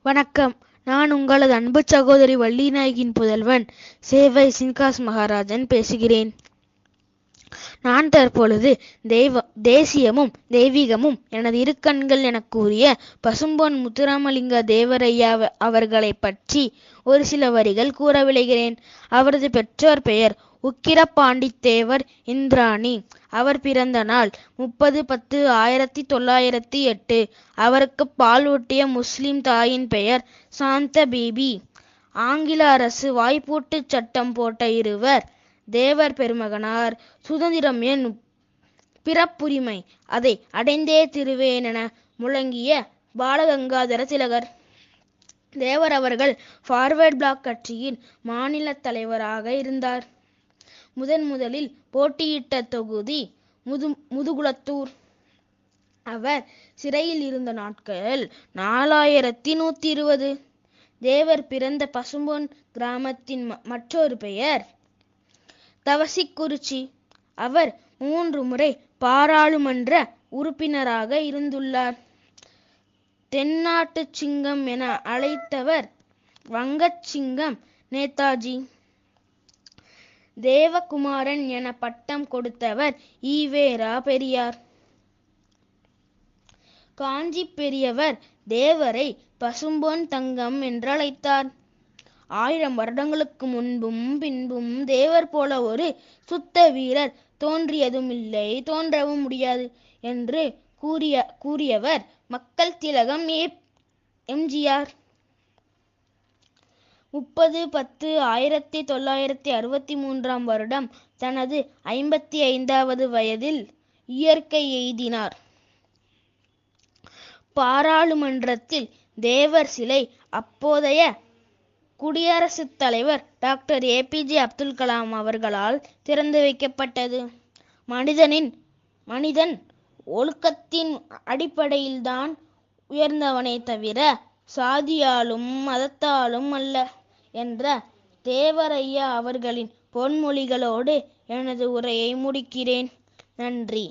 வணக்கம். நான் உங்களது அன்பு சகோதரி வள்ளிநாயகியின் புதல்வன் சேவை சின்காஸ் மகாராஜன் பேசுகிறேன். நான் தற்பொழுது தேசியமும் தெய்வீகமும் எனது இரு கண்கள் எனக் கூறிய பசும்பொன் முத்துராமலிங்க தேவரையா அவர்களை பற்றி ஒரு சில வரிகள் கூற விளைகிறேன். அவரது பெற்றோர் பெயர் உக்கிரபாண்டித்தேவர் இந்திராணி. அவர் பிறந்த நாள் 30/10/1908. அவருக்கு பால் ஊட்டிய முஸ்லிம் தாயின் பெயர் சாந்த பீபி. ஆங்கில அரசு வாய்ப்பூட்டு சட்டம் போட்ட இருவர் தேவர் பெருமகனார். சுதந்திரம் என் பிறப்புரிமை, அதை அடைந்தே திருவேன் என முழங்கிய பாலகங்காதர திலகர். தேவர் அவர்கள் ஃபார்வர்ட் பிளாக் கட்சியின் மாநில தலைவராக இருந்தார். முதலில் போட்டியிட்ட தொகுதி முதுகுளத்தூர். அவர் சிறையில் இருந்த நாட்கள் 4120. தேவர் பிறந்த பசும்பொன் கிராமத்தின் மற்றொரு பெயர் தவசிக்குறிச்சி. அவர் 3 முறை பாராளுமன்ற உறுப்பினராக இருந்துள்ளார். தென்னாட்டு சிங்கம் என அழைத்தவர் வங்கச் சிங்கம் நேதாஜி. தேவகுமாரன் என பட்டம் கொடுத்தவர் ஈவேரா பெரியார். காஞ்சி பெரியவர் தேவரை பசும்பொன் தங்கம் என்றழைத்தார். 1000 வருடங்களுக்கு முன்பும் பின்பும் தேவர் போல ஒரு சுத்த வீரர் தோன்றியதும் இல்லை, தோன்றவும் முடியாது என்று கூறியவர் மக்கள் திலகம் எம்ஜிஆர். 30/10/1963 வருடம் தனது 55வது வயதில் இயற்கை எய்தினார். பாராளுமன்றத்தில் தேவர் சிலை அப்போதைய குடியரசுத் தலைவர் டாக்டர் APJ அப்துல் கலாம் அவர்களால் திறந்து வைக்கப்பட்டது. மனிதன் ஒழுக்கத்தின் அடிப்படையில்தான் உயர்ந்தவனே தவிர சாதியாலும் மதத்தாலும் அல்ல என்ற தேவரையா அவர்களின் பொன்மொழிகளோடு எனது உரையை முடிக்கிறேன். நன்றி.